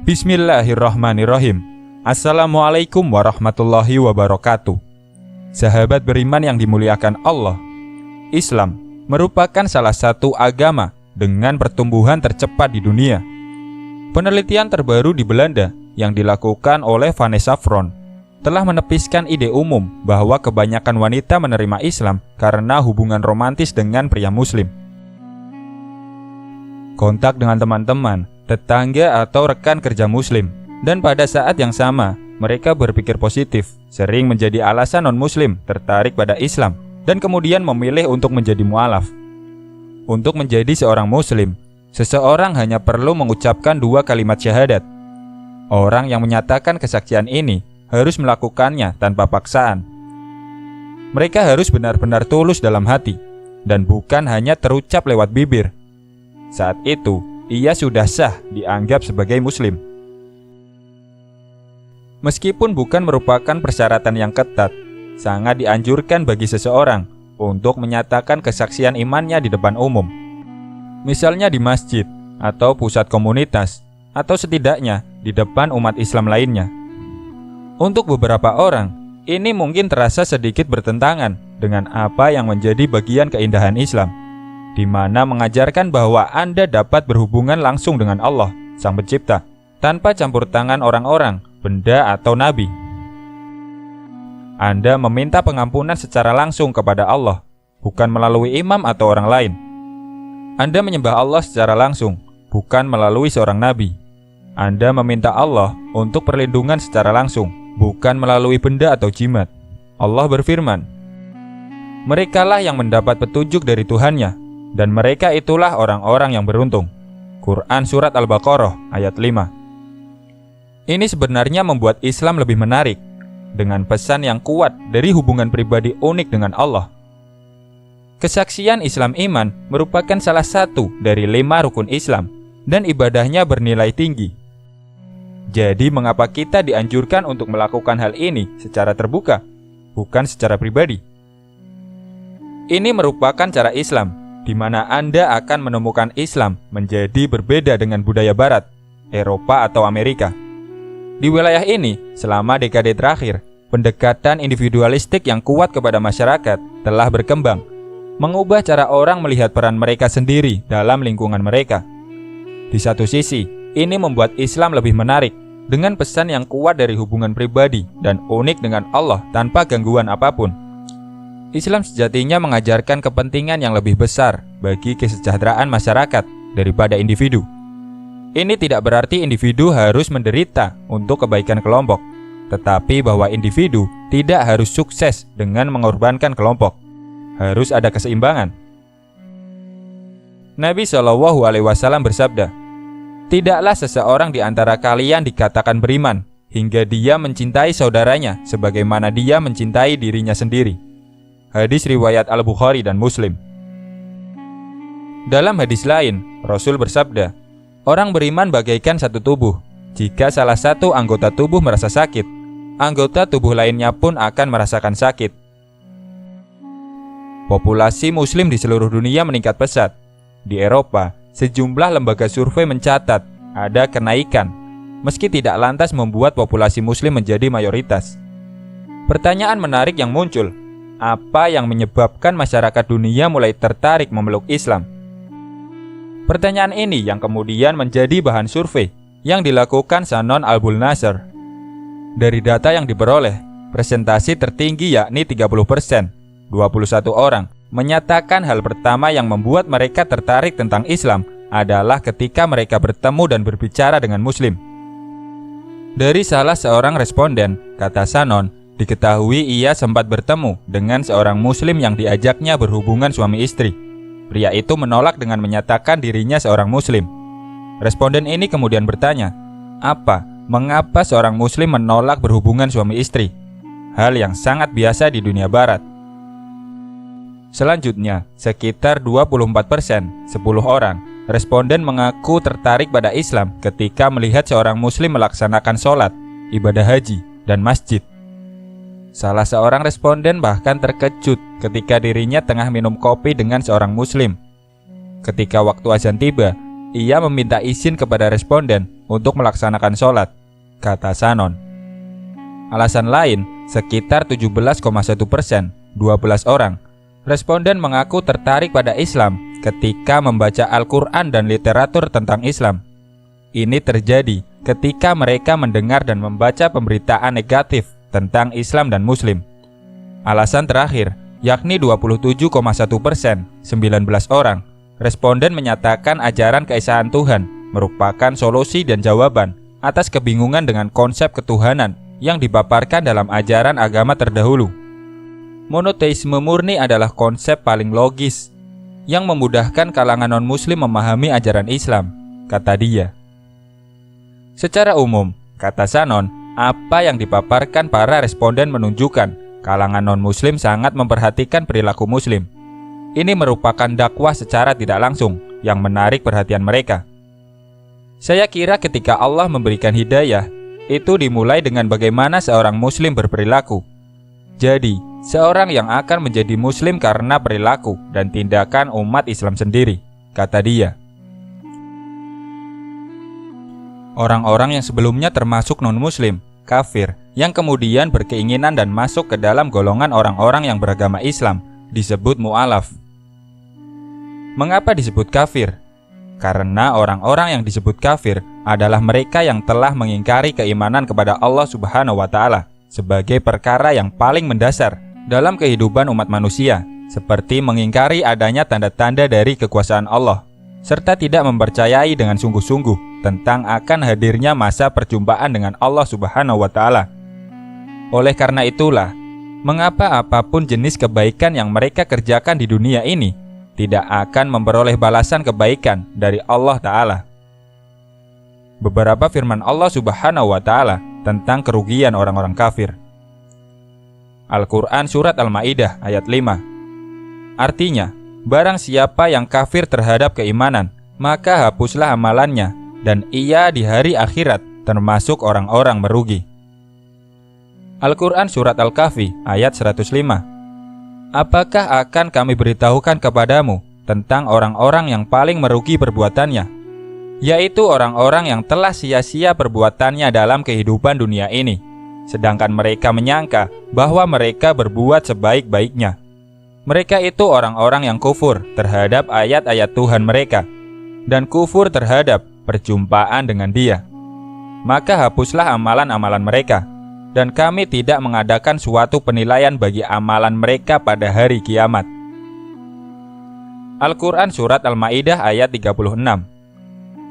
Bismillahirrahmanirrahim. Assalamualaikum warahmatullahi wabarakatuh. Sahabat beriman yang dimuliakan Allah, Islam merupakan salah satu agama dengan pertumbuhan tercepat di dunia. Penelitian terbaru di Belanda yang dilakukan oleh Vanessa Fron telah menepiskan ide umum bahwa kebanyakan wanita menerima Islam karena hubungan romantis dengan pria muslim. Kontak dengan teman-teman, tetangga atau rekan kerja muslim, dan pada saat yang sama mereka berpikir positif, sering menjadi alasan non-muslim tertarik pada Islam dan kemudian memilih untuk menjadi mualaf. Untuk menjadi seorang muslim, seseorang hanya perlu mengucapkan 2 kalimat syahadat. Orang yang menyatakan kesaksian ini harus melakukannya tanpa paksaan. Mereka harus benar-benar tulus dalam hati dan bukan hanya terucap lewat bibir. Saat itu, ia sudah sah dianggap sebagai muslim. Meskipun bukan merupakan persyaratan yang ketat, sangat dianjurkan bagi seseorang untuk menyatakan kesaksian imannya di depan umum. Misalnya di masjid, atau pusat komunitas, atau setidaknya di depan umat Islam lainnya. Untuk beberapa orang, ini mungkin terasa sedikit bertentangan dengan apa yang menjadi bagian keindahan Islam, di mana mengajarkan bahwa Anda dapat berhubungan langsung dengan Allah, Sang Pencipta, tanpa campur tangan orang-orang, benda atau nabi. Anda meminta pengampunan secara langsung kepada Allah, bukan melalui imam atau orang lain. Anda menyembah Allah secara langsung, bukan melalui seorang nabi. Anda meminta Allah untuk perlindungan secara langsung, bukan melalui benda atau jimat. Allah berfirman, "Merekalah yang mendapat petunjuk dari Tuhannya, dan mereka itulah orang-orang yang beruntung." Quran Surat Al-Baqarah ayat 5. Ini sebenarnya membuat Islam lebih menarik, dengan pesan yang kuat dari hubungan pribadi unik dengan Allah. Kesaksian Islam iman merupakan salah satu dari 5 rukun Islam, dan ibadahnya bernilai tinggi. Jadi mengapa kita dianjurkan untuk melakukan hal ini secara terbuka, bukan secara pribadi? Ini merupakan cara Islam, di mana Anda akan menemukan Islam menjadi berbeda dengan budaya Barat, Eropa atau Amerika. Di wilayah ini, selama dekade terakhir, pendekatan individualistik yang kuat kepada masyarakat telah berkembang, mengubah cara orang melihat peran mereka sendiri dalam lingkungan mereka. Di satu sisi, ini membuat Islam lebih menarik, dengan pesan yang kuat dari hubungan pribadi dan unik dengan Allah tanpa gangguan apapun. Islam sejatinya mengajarkan kepentingan yang lebih besar bagi kesejahteraan masyarakat daripada individu. Ini tidak berarti individu harus menderita untuk kebaikan kelompok, tetapi bahwa individu tidak harus sukses dengan mengorbankan kelompok. Harus ada keseimbangan. Nabi SAW bersabda, "Tidaklah seseorang di antara kalian dikatakan beriman hingga dia mencintai saudaranya sebagaimana dia mencintai dirinya sendiri." Hadis riwayat Al-Bukhari dan Muslim. Dalam hadis lain, Rasul bersabda, "Orang beriman bagaikan satu tubuh. Jika salah satu anggota tubuh merasa sakit, anggota tubuh lainnya pun akan merasakan sakit." Populasi muslim di seluruh dunia meningkat pesat. Di Eropa, sejumlah lembaga survei mencatat ada kenaikan, meski tidak lantas membuat populasi muslim menjadi mayoritas. Pertanyaan menarik yang muncul, apa yang menyebabkan masyarakat dunia mulai tertarik memeluk Islam? Pertanyaan ini yang kemudian menjadi bahan survei yang dilakukan Shannon Al-Bulnasser. Dari data yang diperoleh, presentasi tertinggi yakni 30%, 21 orang, menyatakan hal pertama yang membuat mereka tertarik tentang Islam adalah ketika mereka bertemu dan berbicara dengan Muslim. Dari salah seorang responden, kata Shannon, diketahui ia sempat bertemu dengan seorang Muslim yang diajaknya berhubungan suami istri. Pria itu menolak dengan menyatakan dirinya seorang Muslim. Responden ini kemudian bertanya, mengapa seorang Muslim menolak berhubungan suami istri? Hal yang sangat biasa di dunia Barat. Selanjutnya, sekitar 24%, 10 orang, responden mengaku tertarik pada Islam ketika melihat seorang Muslim melaksanakan sholat, ibadah haji, dan masjid. Salah seorang responden bahkan terkejut ketika dirinya tengah minum kopi dengan seorang Muslim. Ketika waktu azan tiba, ia meminta izin kepada responden untuk melaksanakan sholat, kata Shannon. Alasan lain, sekitar 17,1%, 12 orang, responden mengaku tertarik pada Islam ketika membaca Al-Quran dan literatur tentang Islam. Ini terjadi ketika mereka mendengar dan membaca pemberitaan negatif tentang Islam dan Muslim. Alasan terakhir, yakni 27,1%, 19 orang, responden menyatakan ajaran keesaan Tuhan merupakan solusi dan jawaban atas kebingungan dengan konsep ketuhanan yang dipaparkan dalam ajaran agama terdahulu. Monoteisme murni adalah konsep paling logis yang memudahkan kalangan non-muslim memahami ajaran Islam, kata dia. Secara umum, kata Shannon, apa yang dipaparkan para responden menunjukkan kalangan non-muslim sangat memperhatikan perilaku muslim. Ini merupakan dakwah secara tidak langsung yang menarik perhatian mereka. Saya kira ketika Allah memberikan hidayah, itu dimulai dengan bagaimana seorang muslim berperilaku. Jadi, seorang yang akan menjadi muslim karena perilaku dan tindakan umat Islam sendiri, kata dia. Orang-orang yang sebelumnya termasuk non-muslim, kafir, yang kemudian berkeinginan dan masuk ke dalam golongan orang-orang yang beragama Islam, disebut mu'alaf. Mengapa disebut kafir? Karena orang-orang yang disebut kafir adalah mereka yang telah mengingkari keimanan kepada Allah Subhanahu wa Ta'ala sebagai perkara yang paling mendasar dalam kehidupan umat manusia, seperti mengingkari adanya tanda-tanda dari kekuasaan Allah, serta tidak mempercayai dengan sungguh-sungguh tentang akan hadirnya masa perjumpaan dengan Allah Subhanahu wa Ta'ala. Oleh karena itulah, mengapa apapun jenis kebaikan yang mereka kerjakan di dunia ini tidak akan memperoleh balasan kebaikan dari Allah Ta'ala. Beberapa firman Allah Subhanahu wa Ta'ala tentang kerugian orang-orang kafir. Al-Quran Surat Al-Ma'idah ayat 5. Artinya, barang siapa yang kafir terhadap keimanan, maka hapuslah amalannya, dan ia di hari akhirat termasuk orang-orang merugi. Al-Quran Surat Al-Kahfi ayat 105. Apakah akan kami beritahukan kepadamu tentang orang-orang yang paling merugi perbuatannya, yaitu orang-orang yang telah sia-sia perbuatannya dalam kehidupan dunia ini, sedangkan mereka menyangka bahwa mereka berbuat sebaik-baiknya. Mereka itu orang-orang yang kufur terhadap ayat-ayat Tuhan mereka dan kufur terhadap perjumpaan dengan Dia. Maka hapuslah amalan-amalan mereka, dan kami tidak mengadakan suatu penilaian bagi amalan mereka pada hari kiamat. Al-Quran Surat Al-Ma'idah ayat 36.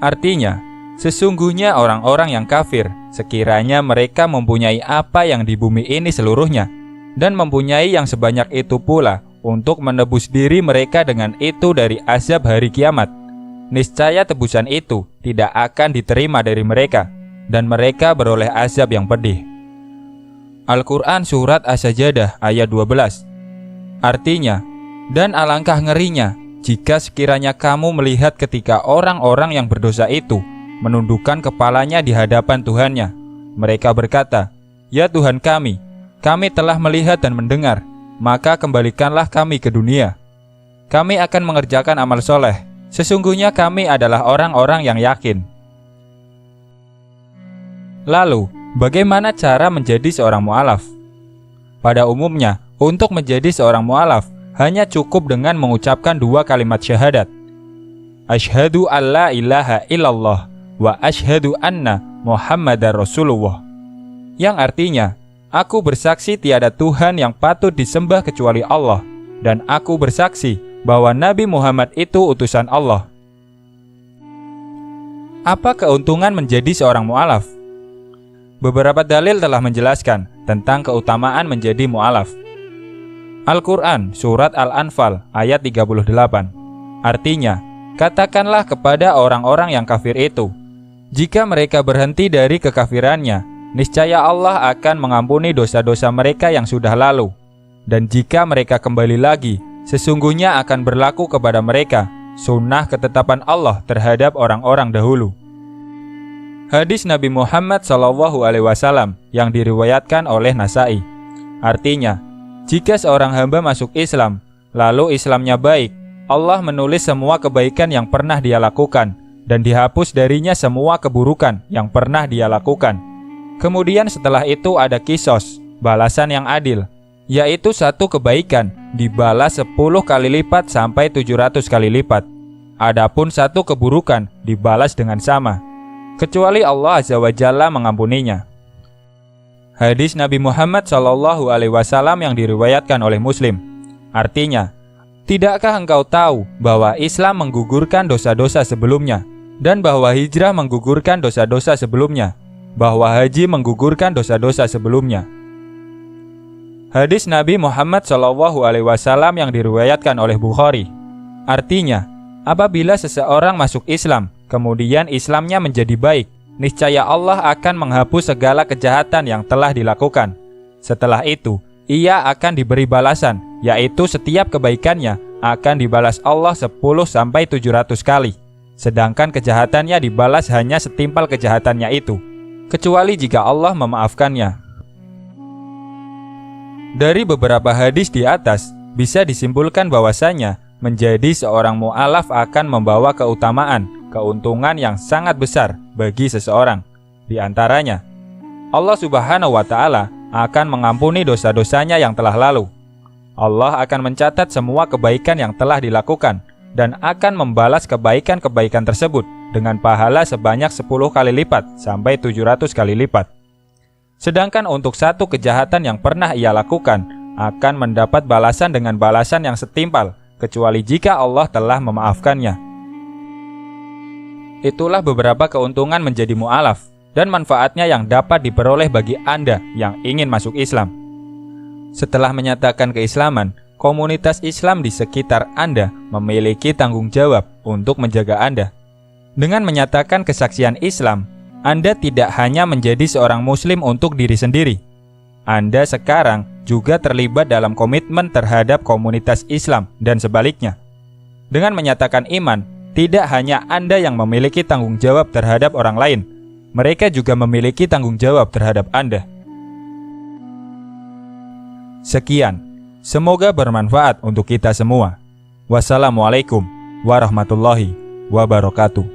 Artinya, sesungguhnya orang-orang yang kafir, sekiranya mereka mempunyai apa yang di bumi ini seluruhnya, dan mempunyai yang sebanyak itu pula untuk menebus diri mereka dengan itu dari azab hari kiamat, niscaya tebusan itu tidak akan diterima dari mereka, dan mereka beroleh azab yang pedih. Al-Quran Surat As-Sajadah ayat 12. Artinya, dan alangkah ngerinya jika sekiranya kamu melihat ketika orang-orang yang berdosa itu menundukkan kepalanya di hadapan Tuhannya. Mereka berkata, "Ya Tuhan kami telah melihat dan mendengar, maka kembalikanlah kami ke dunia. Kami akan mengerjakan amal soleh. Sesungguhnya kami adalah orang-orang yang yakin." Lalu, bagaimana cara menjadi seorang mu'alaf? Pada umumnya, untuk menjadi seorang mu'alaf, hanya cukup dengan mengucapkan 2 kalimat syahadat. Asyhadu alla ilaha illallah wa asyhadu anna Muhammadar Rasulullah. Yang artinya, aku bersaksi tiada Tuhan yang patut disembah kecuali Allah, dan aku bersaksi bahwa Nabi Muhammad itu utusan Allah. Apa keuntungan menjadi seorang mu'alaf? Beberapa dalil telah menjelaskan tentang keutamaan menjadi mu'alaf. Al-Quran Surat Al-Anfal ayat 38. Artinya, katakanlah kepada orang-orang yang kafir itu, jika mereka berhenti dari kekafirannya, niscaya Allah akan mengampuni dosa-dosa mereka yang sudah lalu. Dan jika mereka kembali lagi, sesungguhnya akan berlaku kepada mereka sunnah ketetapan Allah terhadap orang-orang dahulu. Hadis Nabi Muhammad SAW yang diriwayatkan oleh Nasai. Artinya, jika seorang hamba masuk Islam, lalu Islamnya baik, Allah menulis semua kebaikan yang pernah dia lakukan, dan dihapus darinya semua keburukan yang pernah dia lakukan. Kemudian setelah itu ada kisos, balasan yang adil, yaitu satu kebaikan dibalas 10 kali lipat sampai 700 kali lipat. Adapun satu keburukan dibalas dengan sama, kecuali Allah Azza wa Jalla mengampuninya. Hadis Nabi Muhammad SAW yang diriwayatkan oleh Muslim. Artinya, tidakkah engkau tahu bahwa Islam menggugurkan dosa-dosa sebelumnya, dan bahwa hijrah menggugurkan dosa-dosa sebelumnya, bahwa haji menggugurkan dosa-dosa sebelumnya. Hadis Nabi Muhammad SAW yang diriwayatkan oleh Bukhari. Artinya, apabila seseorang masuk Islam, kemudian Islamnya menjadi baik, niscaya Allah akan menghapus segala kejahatan yang telah dilakukan. Setelah itu, ia akan diberi balasan, yaitu setiap kebaikannya akan dibalas Allah 10-700 kali. Sedangkan kejahatannya dibalas hanya setimpal kejahatannya itu, kecuali jika Allah memaafkannya. Dari beberapa hadis di atas, bisa disimpulkan bahwasanya menjadi seorang mu'alaf akan membawa keutamaan, keuntungan yang sangat besar bagi seseorang. Di antaranya, Allah Subhanahu wa Ta'ala akan mengampuni dosa-dosanya yang telah lalu. Allah akan mencatat semua kebaikan yang telah dilakukan dan akan membalas kebaikan-kebaikan tersebut dengan pahala sebanyak 10 kali lipat sampai 700 kali lipat. Sedangkan untuk satu kejahatan yang pernah ia lakukan akan mendapat balasan dengan balasan yang setimpal, kecuali jika Allah telah memaafkannya. Itulah beberapa keuntungan menjadi mu'alaf dan manfaatnya yang dapat diperoleh bagi Anda yang ingin masuk Islam. Setelah menyatakan keislaman, komunitas Islam di sekitar Anda memiliki tanggung jawab untuk menjaga Anda. Dengan menyatakan kesaksian Islam, Anda tidak hanya menjadi seorang Muslim untuk diri sendiri. Anda sekarang juga terlibat dalam komitmen terhadap komunitas Islam dan sebaliknya. Dengan menyatakan iman, tidak hanya Anda yang memiliki tanggung jawab terhadap orang lain, mereka juga memiliki tanggung jawab terhadap Anda. Sekian, semoga bermanfaat untuk kita semua. Wassalamualaikum warahmatullahi wabarakatuh.